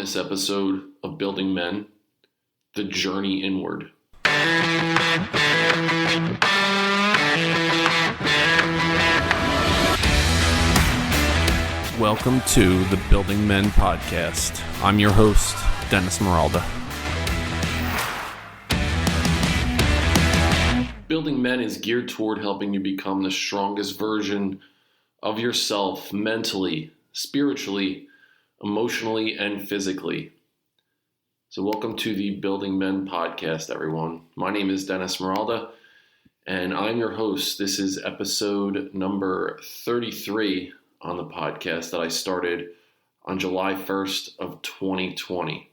this episode of Building Men, the journey inward. Welcome to the Building Men podcast. I'm your host, Dennis Meralda. Building Men is geared toward helping you become the strongest version of yourself mentally, spiritually, emotionally, and physically. So welcome to the Building Men podcast, everyone. My name is Dennis Meralda, and I'm your host. This is episode number 33 on the podcast that I started on July 1st of 2020.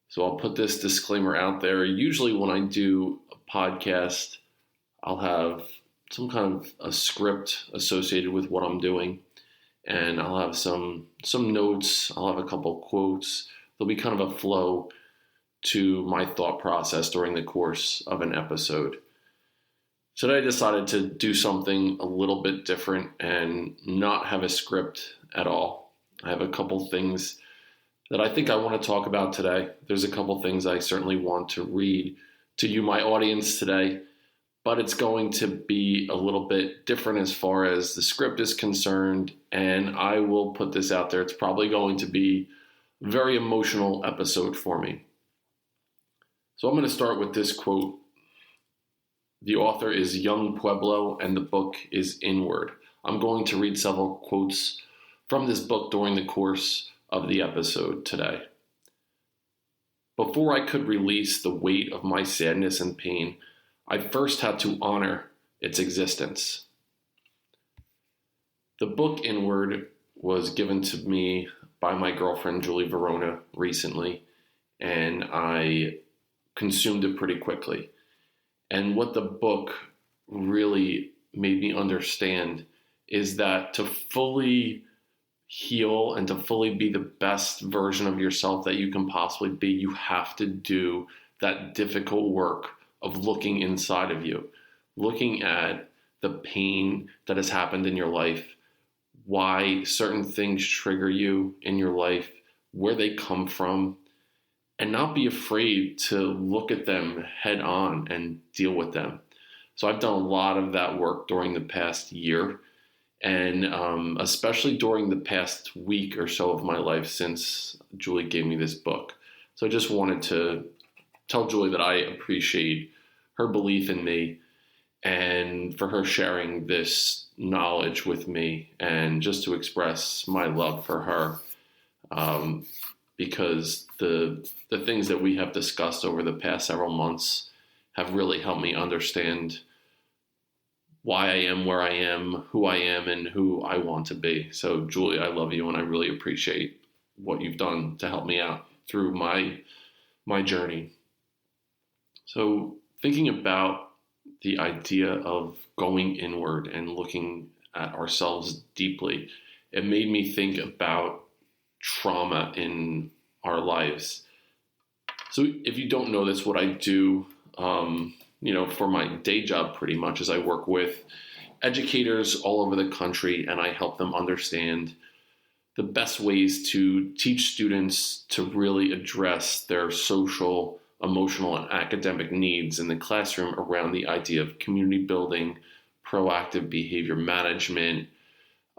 So I'll put this disclaimer out there. Usually when I do a podcast, I'll have some kind of a script associated with what I'm doing. And I'll have some notes. I'll have a couple quotes. There'll be kind of a flow to my thought process during the course of an episode. Today I decided to do something a little bit different and not have a script at all. I have a couple things that I think I want to talk about today. There's a couple things I certainly want to read to you, my audience, today. But it's going to be a little bit different as far as the script is concerned, and I will put this out there. It's probably going to be a very emotional episode for me. So I'm going to start with this quote. The author is Young Pueblo, and the book is Inward. I'm going to read several quotes from this book during the course of the episode today. Before I could release the weight of my sadness and pain, I first had to honor its existence. The book Inward was given to me by my girlfriend, Julie Verona, recently, and I consumed it pretty quickly. And what the book really made me understand is that to fully heal and to fully be the best version of yourself that you can possibly be, you have to do that difficult work of looking inside of you, looking at the pain that has happened in your life, why certain things trigger you in your life, where they come from, and not be afraid to look at them head on and deal with them. So I've done a lot of that work during the past year, and especially during the past week or so of my life since Julie gave me this book. So I just wanted to tell Julie that I appreciate her belief in me and for her sharing this knowledge with me, and just to express my love for her, because the things that we have discussed over the past several months have really helped me understand why I am where I am, who I am, and who I want to be. So Julie, I love you, and I really appreciate what you've done to help me out through my journey. So thinking about the idea of going inward and looking at ourselves deeply, it made me think about trauma in our lives. So if you don't know this, what I do, for my day job pretty much is I work with educators all over the country, and I help them understand the best ways to teach students to really address their social, emotional, and academic needs in the classroom around the idea of community building, proactive behavior management,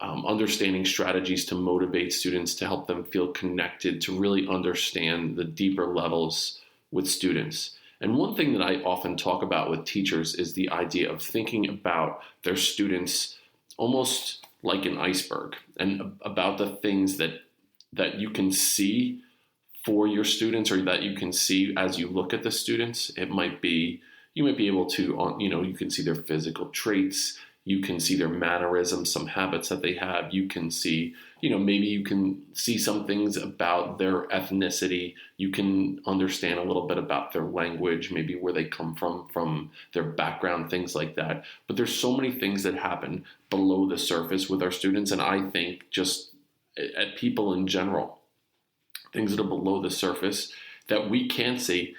understanding strategies to motivate students, to help them feel connected, to really understand the deeper levels with students. And one thing that I often talk about with teachers is the idea of thinking about their students almost like an iceberg, and about the things that you can see for your students, or that you can see as you look at the students. You might be able to, you can see their physical traits, you can see their mannerisms, some habits that they have. You can see, maybe you can see some things about their ethnicity. You can understand a little bit about their language, maybe where they come from their background, things like that. But there's so many things that happen below the surface with our students, and I think just at people in general, things that are below the surface that we can't see,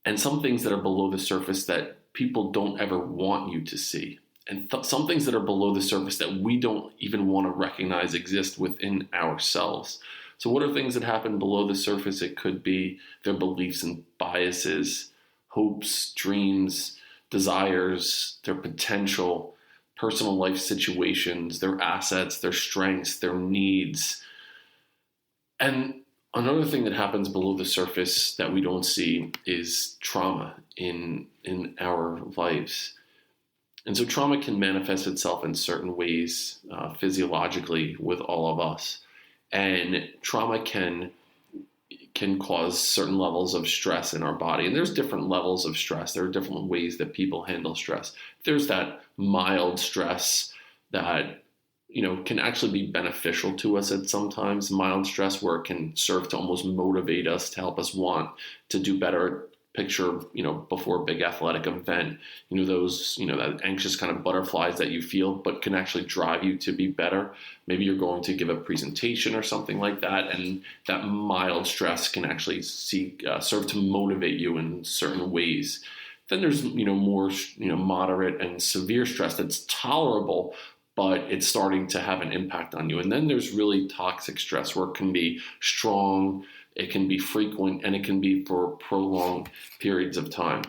and some things that are below the surface that people don't ever want you to see. And some things that are below the surface that we don't even want to recognize exist within ourselves. So what are things that happen below the surface? It could be their beliefs and biases, hopes, dreams, desires, their potential, personal life situations, their assets, their strengths, their needs. And another thing that happens below the surface that we don't see is trauma in our lives. And so trauma can manifest itself in certain ways physiologically with all of us. And trauma can cause certain levels of stress in our body. And there's different levels of stress. There are different ways that people handle stress. There's that mild stress that can actually be beneficial to us at sometimes, mild stress where it can serve to almost motivate us, to help us want to do better. Picture, before a big athletic event, those, that anxious kind of butterflies that you feel, but can actually drive you to be better. Maybe you're going to give a presentation or something like that, and that mild stress can actually serve to motivate you in certain ways. Then there's, more, moderate and severe stress that's tolerable, but it's starting to have an impact on you. And then there's really toxic stress where it can be strong, it can be frequent, and it can be for prolonged periods of time.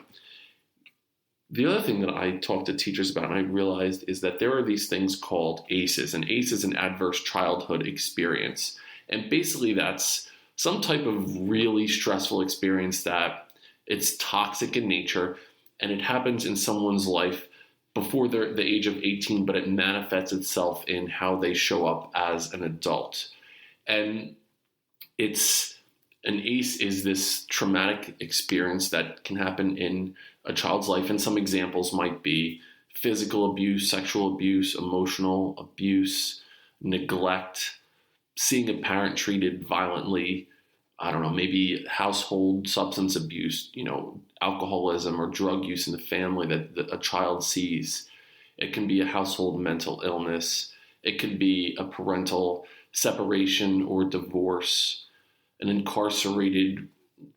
The other thing that I talk to teachers about, and I realized, is that there are these things called ACEs, and ACE is an adverse childhood experience. And basically that's some type of really stressful experience that it's toxic in nature, and it happens in someone's life before the age of 18, but it manifests itself in how they show up as an adult. And an ACE is this traumatic experience that can happen in a child's life. And some examples might be physical abuse, sexual abuse, emotional abuse, neglect, seeing a parent treated violently, maybe household substance abuse, alcoholism or drug use in the family that a child sees. It can be a household mental illness. It could be a parental separation or divorce, an incarcerated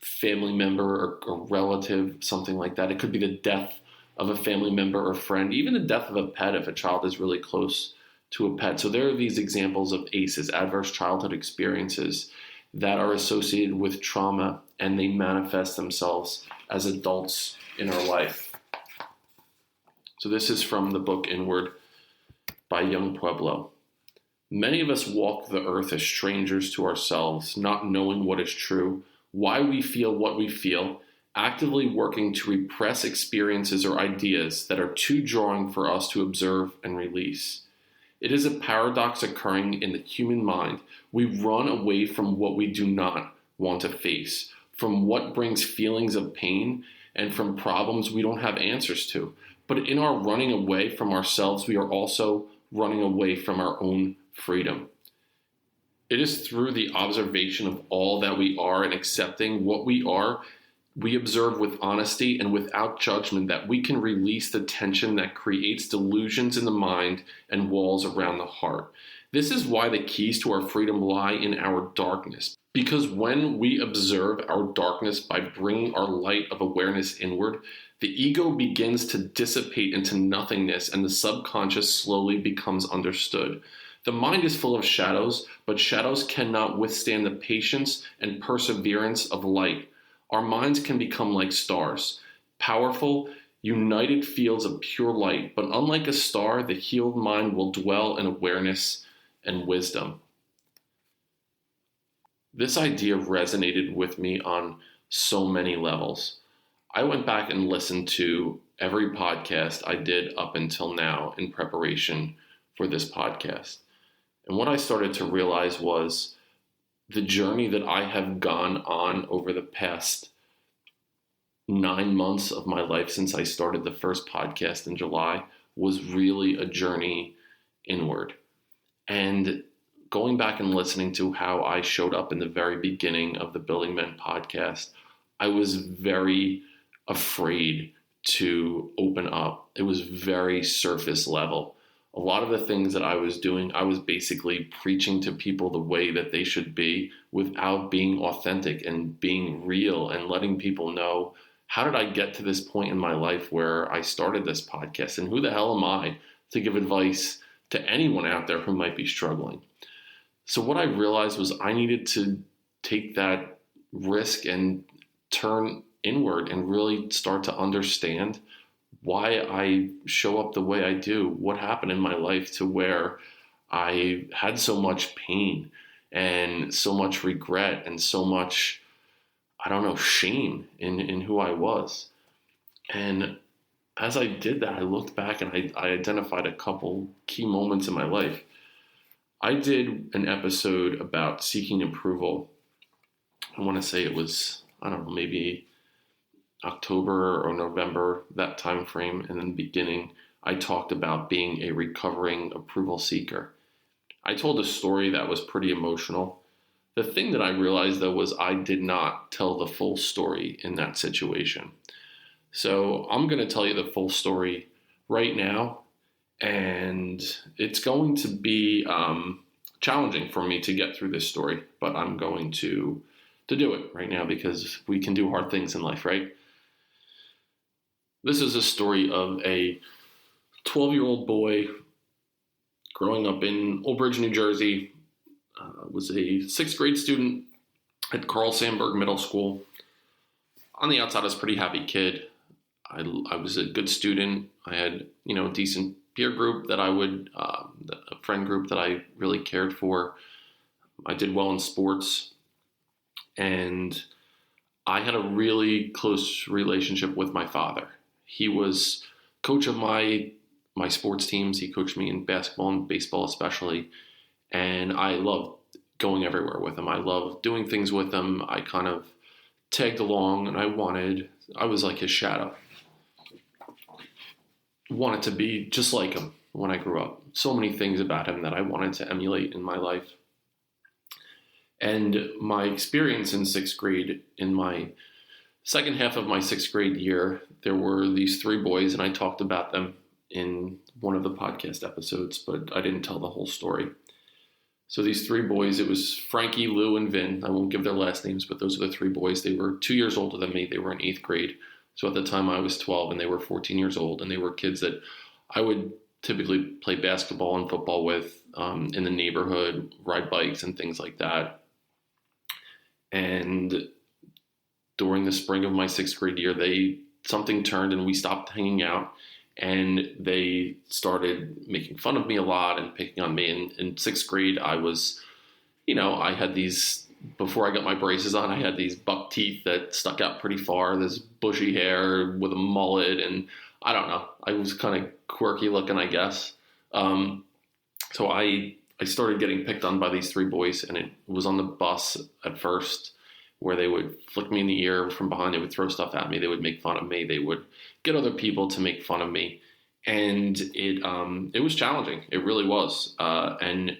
family member or relative, something like that. It could be the death of a family member or friend, even the death of a pet if a child is really close to a pet. So there are these examples of ACEs, adverse childhood experiences, that are associated with trauma, and they manifest themselves as adults in our life. So this is from the book Inward by Young Pueblo. Many of us walk the earth as strangers to ourselves, not knowing what is true, why we feel what we feel, actively working to repress experiences or ideas that are too jarring for us to observe and release. It is a paradox occurring in the human mind. We run away from what we do not want to face, from what brings feelings of pain, and from problems we don't have answers to. But in our running away from ourselves, we are also running away from our own freedom. It is through the observation of all that we are and accepting what we are, we observe with honesty and without judgment, that we can release the tension that creates delusions in the mind and walls around the heart. This is why the keys to our freedom lie in our darkness. Because when we observe our darkness by bringing our light of awareness inward, the ego begins to dissipate into nothingness and the subconscious slowly becomes understood. The mind is full of shadows, but shadows cannot withstand the patience and perseverance of light. Our minds can become like stars, powerful, united fields of pure light, but unlike a star, the healed mind will dwell in awareness and wisdom. This idea resonated with me on so many levels. I went back and listened to every podcast I did up until now in preparation for this podcast. And what I started to realize was the journey that I have gone on over the past 9 months of my life since I started the first podcast in July was really a journey inward. And going back and listening to how I showed up in the very beginning of the Building Men podcast, I was very afraid to open up. It was very surface level. A lot of the things that I was doing, I was basically preaching to people the way that they should be without being authentic and being real and letting people know, how did I get to this point in my life where I started this podcast? And who the hell am I to give advice to anyone out there who might be struggling? So what I realized was I needed to take that risk and turn inward and really start to understand why I show up the way I do, what happened in my life to where I had so much pain and so much regret and so much, shame in who I was. And as I did that, I looked back and I identified a couple key moments in my life. I did an episode about seeking approval. I want to say it was, maybe October or November, that time frame. And in the beginning, I talked about being a recovering approval seeker. I told a story that was pretty emotional. The thing that I realized, though, was I did not tell the full story in that situation. So I'm going to tell you the full story right now. And it's going to be challenging for me to get through this story, but I'm going to do it right now because we can do hard things in life, right? This is a story of a 12-year-old boy growing up in Old Bridge, New Jersey. Was a 6th grade student at Carl Sandburg Middle School. On the outside, I was a pretty happy kid. I was a good student. I had, a decent peer group that a friend group that I really cared for. I did well in sports. And I had a really close relationship with my father. He was coach of my sports teams. He coached me in basketball and baseball especially. And I loved going everywhere with him. I loved doing things with him. I kind of tagged along and I was like his shadow. Wanted to be just like him when I grew up. So many things about him that I wanted to emulate in my life. And my experience in 6th grade, in my second half of my 6th grade year, there were these 3 boys, and I talked about them in one of the podcast episodes, but I didn't tell the whole story. So these 3 boys, it was Frankie, Lou, and Vin. I won't give their last names, but those are the 3 boys. They were 2 years older than me. They were in 8th grade. So at the time I was 12 and they were 14 years old, and they were kids that I would typically play basketball and football with in the neighborhood, ride bikes and things like that. And during the spring of my 6th grade year, something turned and we stopped hanging out, and they started making fun of me a lot and picking on me. In 6th grade, I was, I had these, before I got my braces on, I had these buck teeth that stuck out pretty far, this bushy hair with a mullet, and I don't know, I was kind of quirky looking, I guess. So I started getting picked on by these 3 boys, and it was on the bus at first, where they would flick me in the ear from behind. They would throw stuff at me. They would make fun of me. They would get other people to make fun of me. And it was challenging. It really was. And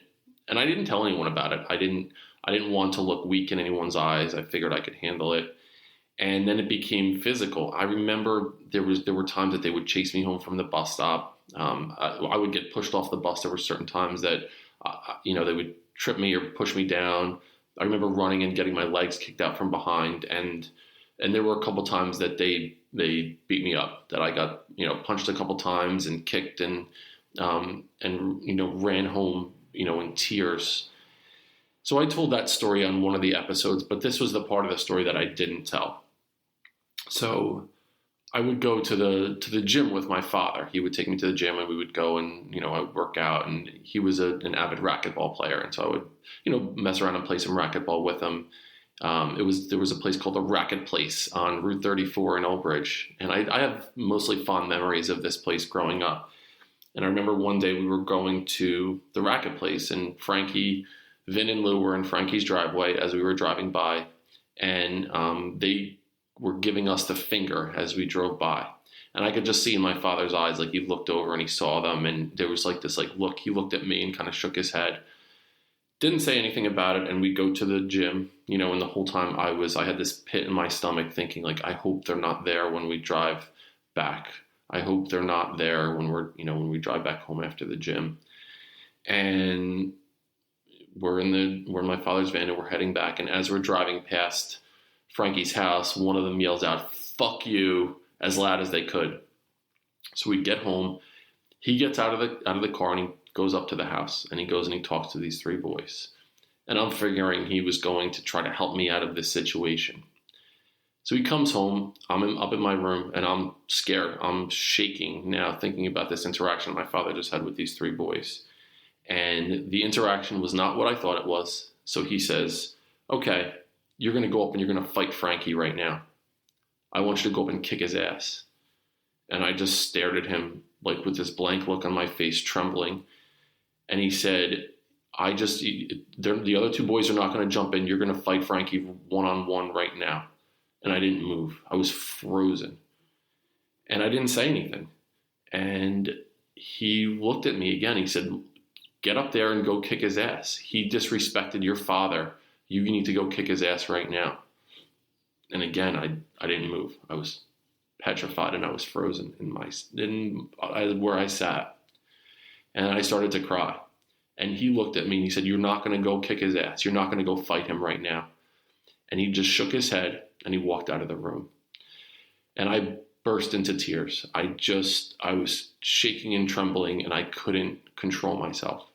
I didn't tell anyone about it. I didn't want to look weak in anyone's eyes. I figured I could handle it. And then it became physical. I remember there were times that they would chase me home from the bus stop. I would get pushed off the bus. There were certain times that, they would trip me or push me down. I remember running and getting my legs kicked out from behind, and there were a couple times that they beat me up, that I got, punched a couple times and kicked and ran home, in tears. So I told that story on one of the episodes, but this was the part of the story that I didn't tell. So I would go to the gym with my father. He would take me to the gym and we would go and, I would work out, and he was an avid racquetball player. And so I would, mess around and play some racquetball with him. There was a place called the Racket Place on Route 34 in Old Bridge. And I have mostly fond memories of this place growing up. And I remember one day we were going to the Racket Place, and Frankie, Vin, and Lou were in Frankie's driveway as we were driving by. And they were giving us the finger as we drove by. And I could just see in my father's eyes, like he looked over and he saw them, and there was like this look. He looked at me and kind of shook his head. Didn't say anything about it, and we go to the gym, and the whole time I had this pit in my stomach thinking, I hope they're not there when we drive back. I hope they're not there when when we drive back home after the gym. And we're in my father's van and we're heading back, and as we're driving past Frankie's house, one of them yells out, "Fuck you," as loud as they could. So we get home. He gets out of the car and he goes up to the house, and he goes and he talks to these 3 boys. And I'm figuring he was going to try to help me out of this situation. So he comes home, up in my room, and I'm scared. I'm shaking now thinking about this interaction my father just had with these 3 boys. And the interaction was not what I thought it was. So he says, okay, you're going to go up and you're going to fight Frankie right now. I want you to go up and kick his ass. And I just stared at him like with this blank look on my face, trembling. And he said, the other 2 boys are not going to jump in. You're going to fight Frankie one-on-one right now. And I didn't move. I was frozen. And I didn't say anything. And he looked at me again. He said, get up there and go kick his ass. He disrespected your father. You need to go kick his ass right now. And again, I didn't move. I was petrified and I was frozen where I sat. And I started to cry. And he looked at me and he said, you're not going to go kick his ass. You're not going to go fight him right now. And he just shook his head and he walked out of the room. And I burst into tears. I was shaking and trembling and I couldn't control myself.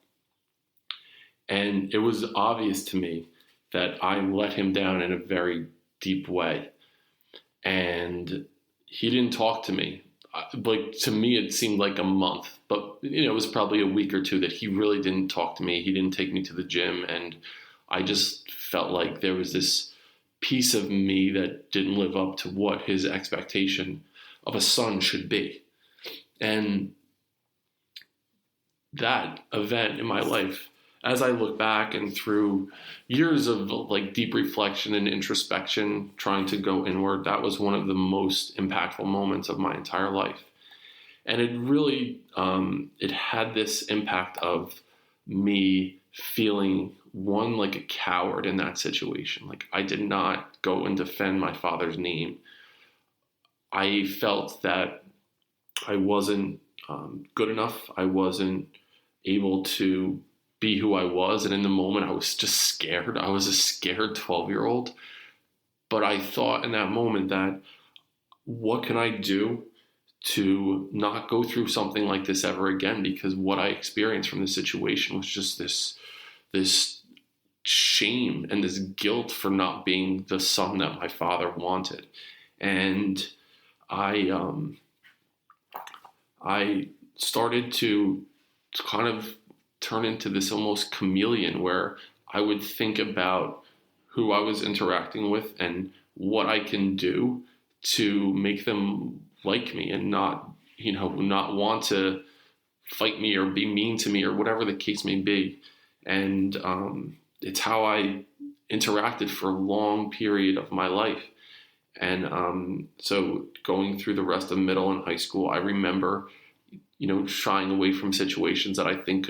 And it was obvious to me that I let him down in a very deep way. And he didn't talk to me. Like, to me, it seemed like a month, but it was probably a week or 2 that he really didn't talk to me. He didn't take me to the gym. And I just felt like there was this piece of me that didn't live up to what his expectation of a son should be. And that event in my life, as I look back and through years of like deep reflection and introspection, trying to go inward, that was one of the most impactful moments of my entire life. And it really, it had this impact of me feeling like a coward in that situation. Like, I did not go and defend my father's name. I felt that I wasn't good enough. I wasn't able to be who I was. And in the moment, I was just scared. I was a scared 12-year-old. But I thought in that moment that, what can I do to not go through something like this ever again? Because what I experienced from the situation was just this shame and this guilt for not being the son that my father wanted. And I started to kind of turn into this almost chameleon where I would think about who I was interacting with and what I can do to make them like me and not want to fight me or be mean to me or whatever the case may be. And it's how I interacted for a long period of my life. And so going through the rest of middle and high school, I remember, shying away from situations that I think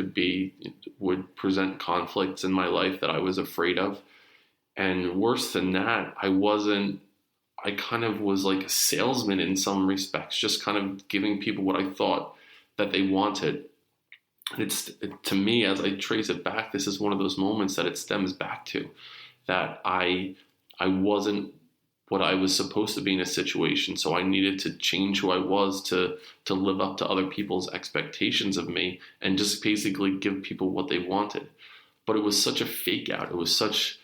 would present conflicts in my life that I was afraid of. And worse than that, I kind of was like a salesman in some respects, just kind of giving people what I thought that they wanted. And to me, as I trace it back, this is one of those moments that it stems back to, that I wasn't what I was supposed to be in a situation. So I needed to change who I was to live up to other people's expectations of me and just basically give people what they wanted. But it was such a fake out. It was such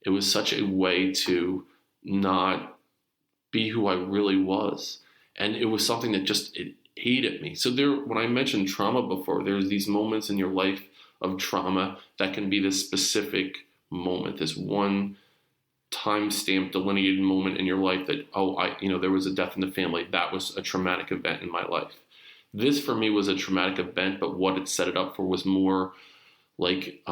a way to not be who I really was. And it was something that it ate at me. So when I mentioned trauma before, there's these moments in your life of trauma that can be this specific moment, this one time-stamped delineated moment in your life that, there was a death in the family. That was a traumatic event in my life. This for me was a traumatic event, but what it set it up for was more like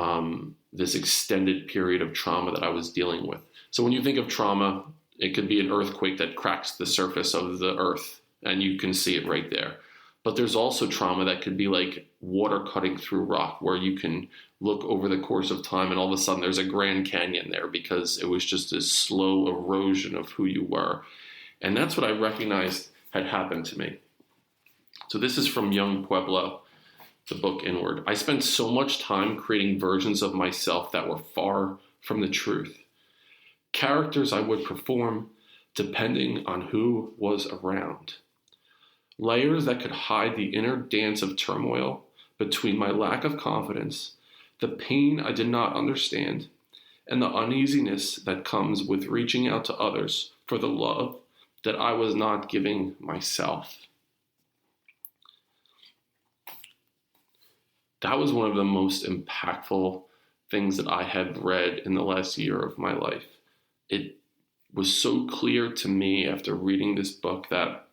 this extended period of trauma that I was dealing with. So when you think of trauma, it could be an earthquake that cracks the surface of the earth and you can see it right there. But there's also trauma that could be like water cutting through rock, where you can look over the course of time and all of a sudden there's a Grand Canyon there because it was just this slow erosion of who you were. And that's what I recognized had happened to me. So this is from Young Pueblo, the book Inward. I spent so much time creating versions of myself that were far from the truth. Characters I would perform depending on who was around. Layers that could hide the inner dance of turmoil between my lack of confidence, the pain I did not understand, and the uneasiness that comes with reaching out to others for the love that I was not giving myself. That was one of the most impactful things that I had read in the last year of my life. It was so clear to me after reading this book that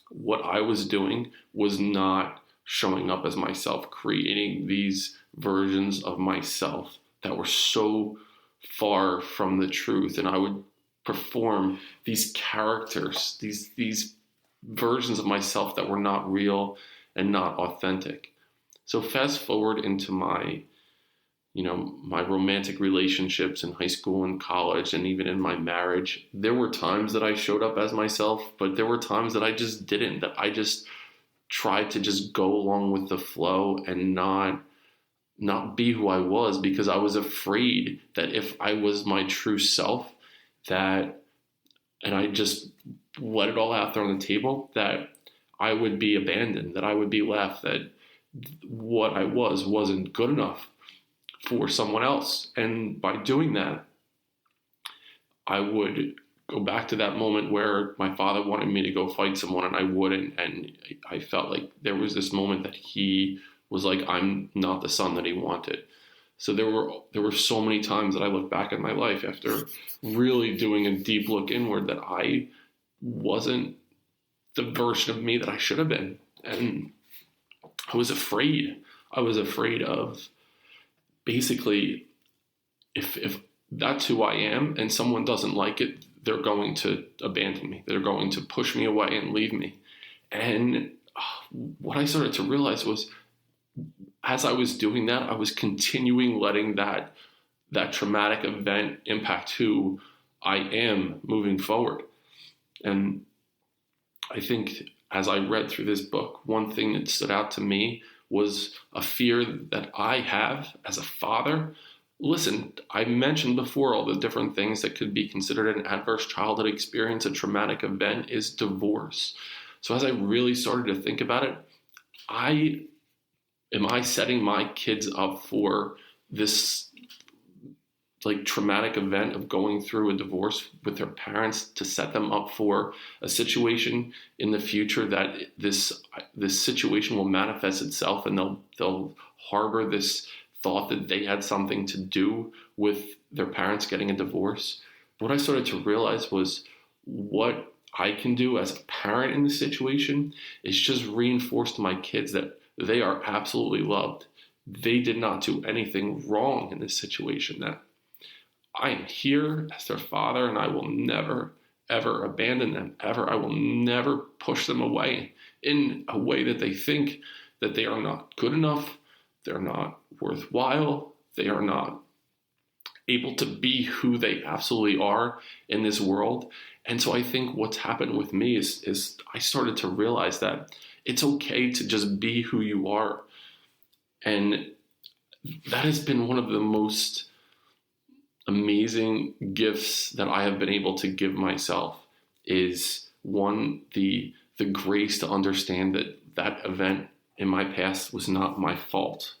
what I was doing was not showing up as myself, creating these versions of myself that were so far from the truth. And I would perform these characters, these versions of myself that were not real and not authentic. So fast forward into my romantic relationships in high school and college, and even in my marriage, there were times that I showed up as myself, but there were times that I just didn't, that I just tried to just go along with the flow and not be who I was, because I was afraid that if I was my true self, and I just let it all out there on the table, that I would be abandoned, that I would be left, that what I wasn't good enough for someone else. And by doing that, I would go back to that moment where my father wanted me to go fight someone and I wouldn't. And I felt like there was this moment that he was like, I'm not the son that he wanted. So there were so many times that I look back at my life after really doing a deep look inward that I wasn't the version of me that I should have been. And I was afraid. I was afraid of basically, if that's who I am and someone doesn't like it, they're going to abandon me. They're going to push me away and leave me. And what I started to realize was, as I was doing that, I was continuing letting that traumatic event impact who I am moving forward. And I think as I read through this book, one thing that stood out to me was a fear that I have as a father. Listen, I mentioned before all the different things that could be considered an adverse childhood experience. A traumatic event is divorce. So as I really started to think about it, am I setting my kids up for this traumatic event of going through a divorce with their parents to set them up for a situation in the future that this situation will manifest itself, and they'll harbor this thought that they had something to do with their parents getting a divorce? What I started to realize was what I can do as a parent in this situation is just reinforce to my kids that they are absolutely loved. They did not do anything wrong in this situation, that I am here as their father, and I will never, ever abandon them, ever. I will never push them away in a way that they think that they are not good enough, they're not worthwhile, they are not able to be who they absolutely are in this world. And so I think what's happened with me is I started to realize that it's okay to just be who you are. And that has been one of the most amazing gifts that I have been able to give myself, is one, the grace to understand that event in my past was not my fault.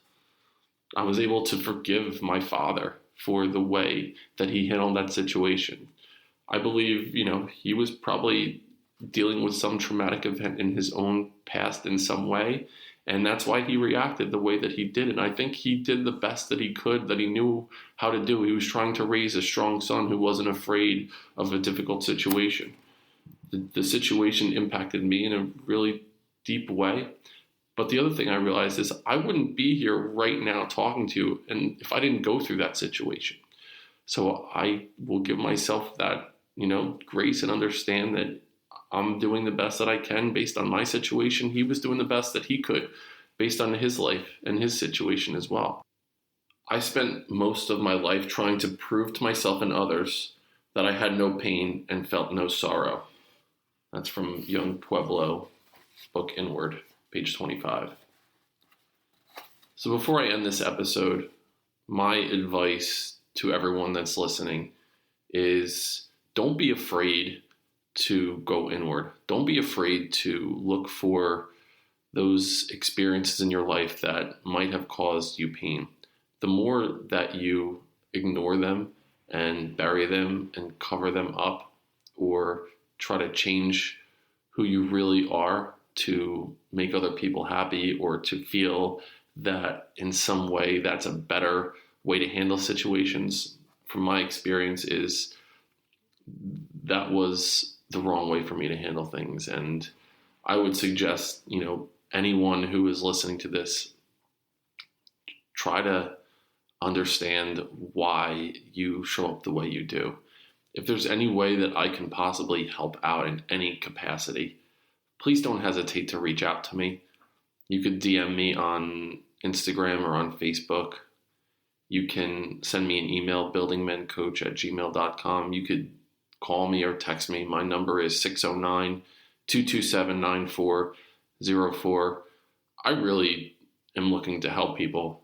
I was able to forgive my father for the way that he handled that situation. I believe, he was probably dealing with some traumatic event in his own past in some way, and that's why he reacted the way that he did. And I think he did the best that he could, that he knew how to do. He was trying to raise a strong son who wasn't afraid of a difficult situation. The situation impacted me in a really deep way. But the other thing I realized is I wouldn't be here right now talking to you and if I didn't go through that situation. So I will give myself that, grace and understand that I'm doing the best that I can based on my situation. He was doing the best that he could based on his life and his situation as well. I spent most of my life trying to prove to myself and others that I had no pain and felt no sorrow. That's from Young Pueblo, book Inward, page 25. So before I end this episode, my advice to everyone that's listening is don't be afraid to go inward. Don't be afraid to look for those experiences in your life that might have caused you pain. The more that you ignore them and bury them and cover them up, or try to change who you really are to make other people happy, or to feel that in some way that's a better way to handle situations. From my experience, is that was the wrong way for me to handle things. And I would suggest, anyone who is listening to this, try to understand why you show up the way you do. If there's any way that I can possibly help out in any capacity, please don't hesitate to reach out to me. You could DM me on Instagram or on Facebook. You can send me an email, buildingmencoach@gmail.com. You could call me or text me. My number is 609-227-9404. I really am looking to help people.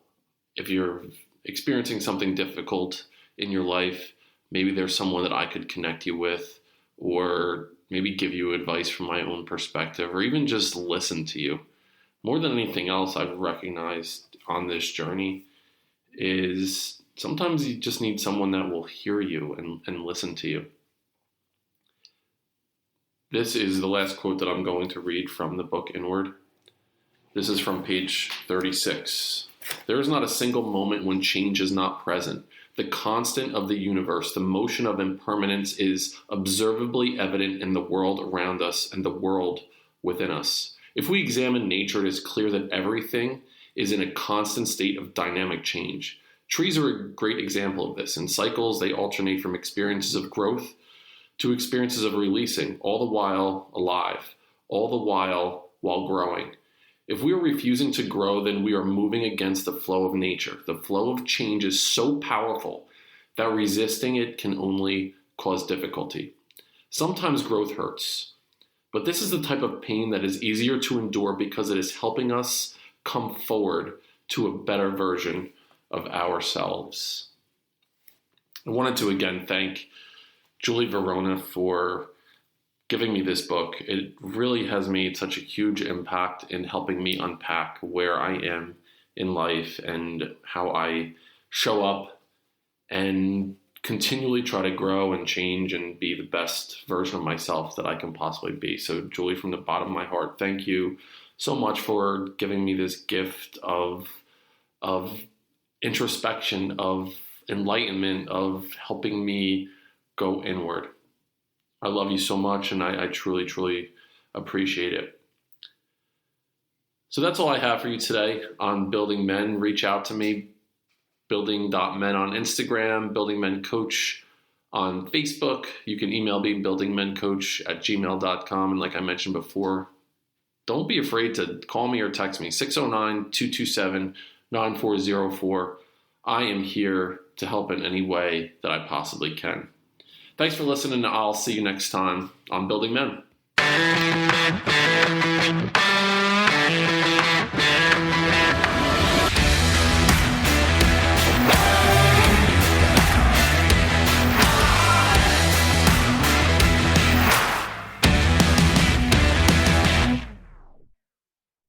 If you're experiencing something difficult in your life, maybe there's someone that I could connect you with, or maybe give you advice from my own perspective, or even just listen to you. More than anything else, I've recognized on this journey is sometimes you just need someone that will hear you and listen to you. This is the last quote that I'm going to read from the book Inward. This is from page 36. There is not a single moment when change is not present. The constant of the universe, the motion of impermanence, is observably evident in the world around us and the world within us. If we examine nature, it is clear that everything is in a constant state of dynamic change. Trees are a great example of this. In cycles, they alternate from experiences of growth to experiences of releasing, all the while alive, all the while growing. If we are refusing to grow, then we are moving against the flow of nature. The flow of change is so powerful that resisting it can only cause difficulty. Sometimes growth hurts, but this is the type of pain that is easier to endure because it is helping us come forward to a better version of ourselves. I wanted to again thank Julie Verona for giving me this book. It really has made such a huge impact in helping me unpack where I am in life and how I show up and continually try to grow and change and be the best version of myself that I can possibly be. So Julie, from the bottom of my heart, thank you so much for giving me this gift of introspection, of enlightenment, of helping me go inward. I love you so much, and I truly, truly appreciate it. So that's all I have for you today on Building Men. Reach out to me, building.men on Instagram, Building Men Coach on Facebook. You can email me, buildingmencoach@gmail.com. And like I mentioned before, don't be afraid to call me or text me, 609-227-9404. I am here to help in any way that I possibly can. Thanks for listening. I'll see you next time on Building Men.